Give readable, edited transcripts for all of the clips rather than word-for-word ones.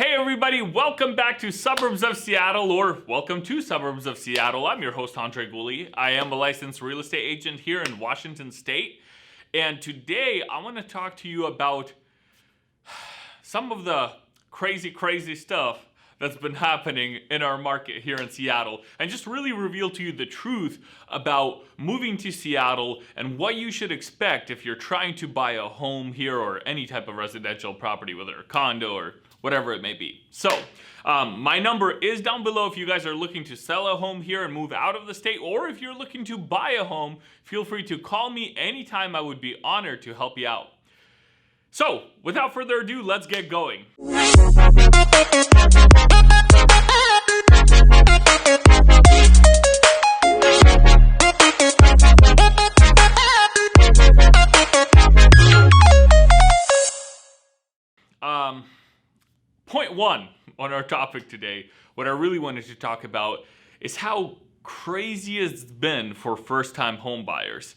Hey everybody, welcome back to Suburbs of Seattle, or welcome to Suburbs of Seattle. I'm your host, Andrey Gulyy. I am a licensed real estate agent here in Washington State. And today I want to talk to you about some of the crazy stuff that's been happening in our market here in Seattle, and just really reveal to you the truth about moving to Seattle and what you should expect if you're trying to buy a home here or any type of residential property, whether a condo or whatever it may be. So, my number is down below if you guys are looking to sell a home here and move out of the state, or if you're looking to buy a home, feel free to call me anytime. I would be honored to help you out. So, without further ado, let's get going. Point one on our topic today, what I really wanted to talk about is how crazy it's been for first-time home buyers.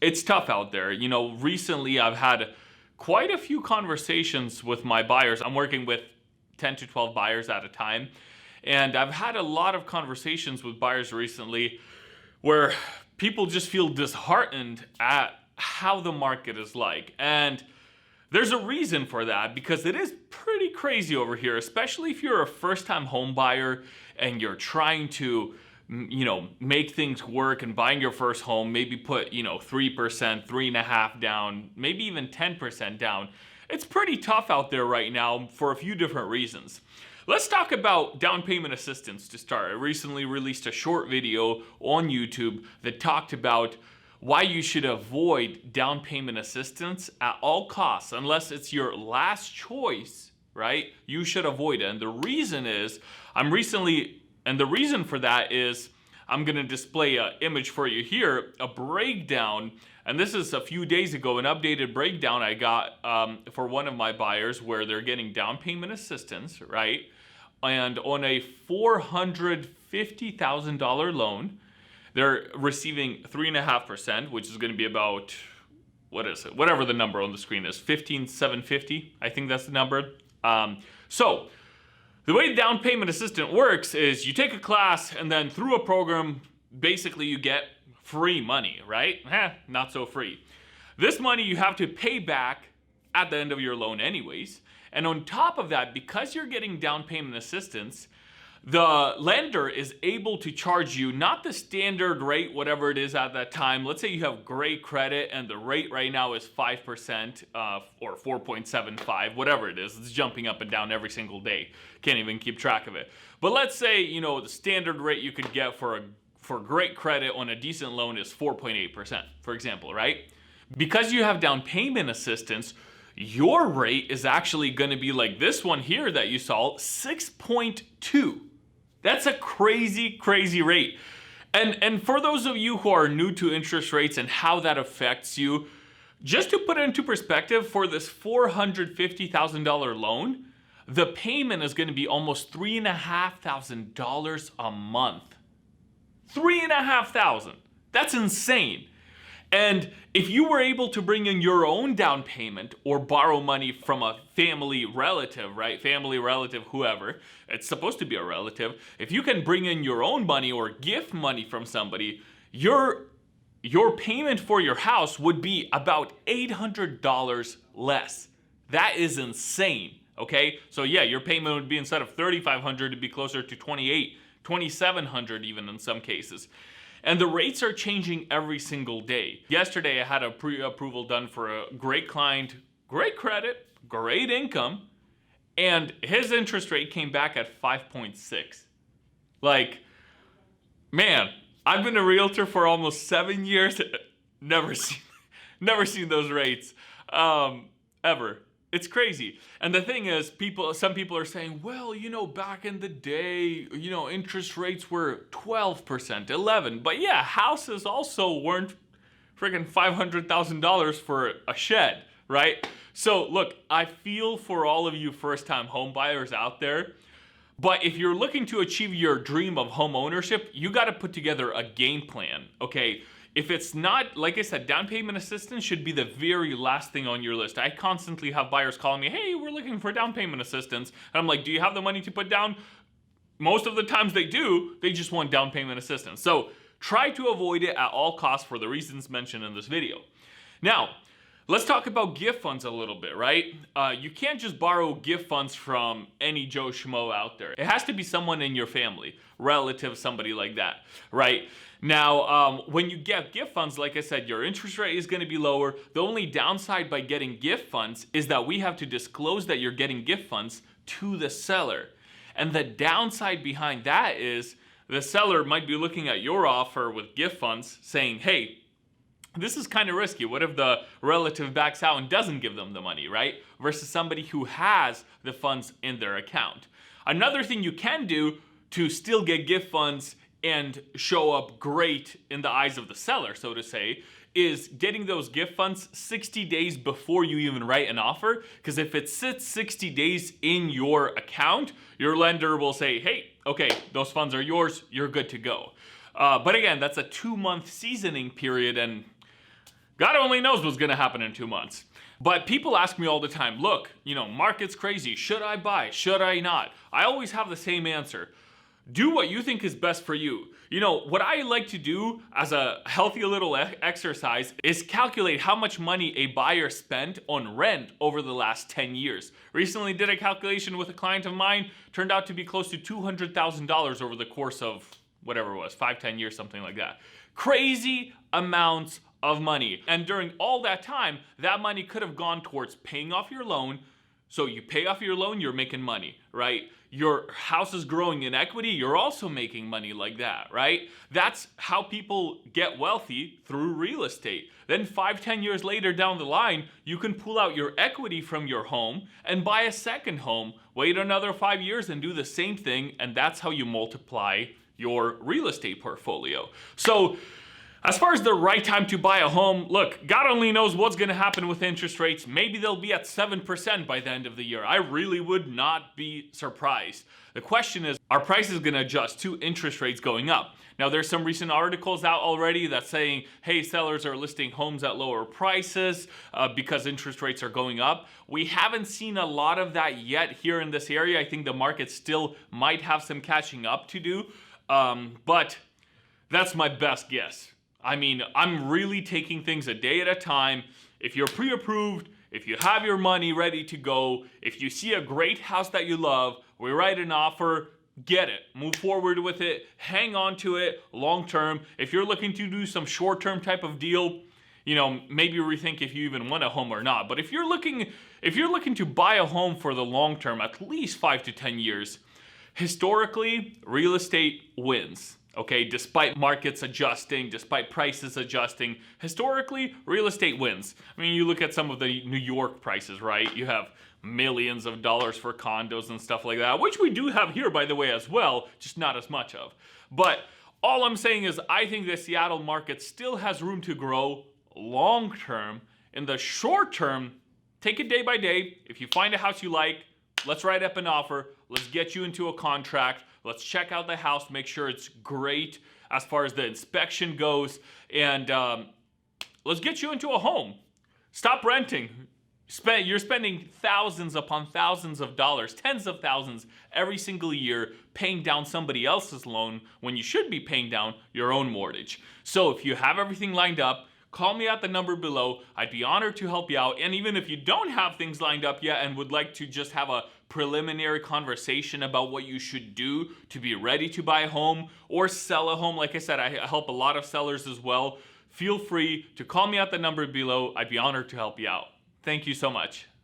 It's tough out there. You know, recently I've had quite a few conversations with my buyers. I'm working with 10 to 12 buyers at a time. And I've had a lot of conversations with buyers recently where people just feel disheartened at how the market is like. And there's a reason for that, because it is pretty crazy over here, especially if you're a first-time home buyer and you're trying to, make things work and buying your first home, maybe put, 3%, 3.5% down, maybe even 10% down. It's pretty tough out there right now for a few different reasons. Let's talk about down payment assistance to start. I recently released a short video on YouTube that talked about why you should avoid down payment assistance at all costs. Unless it's your last choice, right? You should avoid it. And the reason for that is, I'm gonna display an image for you here, a breakdown. And this is a few days ago, an updated breakdown I got for one of my buyers where they're getting down payment assistance, right? And on a $450,000 loan, they're receiving 3.5%, which is going to be about, what is it? Whatever the number on the screen is, 15,750. I think that's the number. So the way down payment assistance works is you take a class and then through a program, basically you get free money, right? Not so free. This money you have to pay back at the end of your loan anyways. And on top of that, because you're getting down payment assistance, the lender is able to charge you not the standard rate, whatever it is at that time. Let's say you have great credit and the rate right now is 5% or 4.75, whatever it is. It's jumping up and down every single day. Can't even keep track of it. But let's say, the standard rate you could get for great credit on a decent loan is 4.8%, for example, right? Because you have down payment assistance, your rate is actually going to be like this one here that you saw, 6.2. That's a crazy rate. And for those of you who are new to interest rates and how that affects you, just to put it into perspective, for this $450,000 loan, the payment is going to be almost $3,500 a month. $3,500. That's insane. And if you were able to bring in your own down payment or borrow money from a family relative, right? Family relative, whoever, it's supposed to be a relative. If you can bring in your own money or gift money from somebody, your payment for your house would be about $800 less. That is insane, okay? So yeah, your payment would be, instead of $3,500, it'd be closer to $2,800, $2,700 even in some cases. And the rates are changing every single day. Yesterday, I had a pre-approval done for a great client, great credit, great income, and his interest rate came back at 5.6. Like, man, I've been a realtor for almost 7 years. Never seen those rates, ever. It's crazy. And the thing is, some people are saying, well, back in the day, interest rates were 12%, 11%. But yeah, houses also weren't freaking $500,000 for a shed, right? So look, I feel for all of you first-time home buyers out there. But if you're looking to achieve your dream of home ownership, you got to put together a game plan, okay? if it's not, like I said, down payment assistance should be the very last thing on your list. I constantly have buyers calling me, hey, we're looking for down payment assistance. And I'm like, do you have the money to put down? Most of the times they do, they just want down payment assistance. So try to avoid it at all costs for the reasons mentioned in this video. Now, let's talk about gift funds a little bit, right? You can't just borrow gift funds from any Joe Schmo out there. It has to be someone in your family, relative, somebody like that, right? Now, when you get gift funds, like I said, your interest rate is going to be lower. The only downside by getting gift funds is that we have to disclose that you're getting gift funds to the seller. And the downside behind that is the seller might be looking at your offer with gift funds saying, hey, this is kind of risky. What if the relative backs out and doesn't give them the money, right? Versus somebody who has the funds in their account. Another thing you can do to still get gift funds and show up great in the eyes of the seller, so to say, is getting those gift funds 60 days before you even write an offer. Because if it sits 60 days in your account, your lender will say, hey, okay, those funds are yours, you're good to go. But again, that's a 2-month seasoning period, and God only knows what's gonna happen in 2 months. But people ask me all the time, look, market's crazy, should I buy, should I not? I always have the same answer. Do what you think is best for you. What I like to do as a healthy little exercise is calculate how much money a buyer spent on rent over the last 10 years. Recently did a calculation with a client of mine, turned out to be close to $200,000 over the course of whatever it was, 5-10 years, something like that. Crazy amounts of money. And during all that time, that money could have gone towards paying off your loan. So you pay off your loan, you're making money, right? Your house is growing in equity, you're also making money like that, right? That's how people get wealthy, through real estate. Then 5-10 years later down the line, you can pull out your equity from your home and buy a second home, wait another 5 years and do the same thing, and that's how you multiply your real estate portfolio. So, as far as the right time to buy a home, look, God only knows what's going to happen with interest rates. Maybe they'll be at 7% by the end of the year. I really would not be surprised. The question is, are prices going to adjust to interest rates going up? Now, there's some recent articles out already that's saying, hey, sellers are listing homes at lower prices because interest rates are going up. We haven't seen a lot of that yet here in this area. I think the market still might have some catching up to do, but that's my best guess. I mean, I'm really taking things a day at a time. If you're pre-approved, if you have your money ready to go, if you see a great house that you love, we write an offer, get it, move forward with it, hang on to it long term. If you're looking to do some short-term type of deal, maybe rethink if you even want a home or not. But if you're looking to buy a home for the long term, at least 5 to 10 years, historically, real estate wins. Okay, despite markets adjusting, despite prices adjusting, historically, real estate wins. I mean, you look at some of the New York prices, right? You have millions of dollars for condos and stuff like that, which we do have here, by the way, as well, just not as much of. But all I'm saying is I think the Seattle market still has room to grow long term. In the short term, take it day by day. If you find a house you like, let's write up an offer. Let's get you into a contract. Let's check out the house, make sure it's great as far as the inspection goes, and let's get you into a home. Stop renting. You're spending thousands upon thousands of dollars, tens of thousands every single year paying down somebody else's loan when you should be paying down your own mortgage. So if you have everything lined up, call me at the number below. I'd be honored to help you out. And even if you don't have things lined up yet and would like to just have a preliminary conversation about what you should do to be ready to buy a home or sell a home, like I said, I help a lot of sellers as well. Feel free to call me at the number below. I'd be honored to help you out. Thank you so much.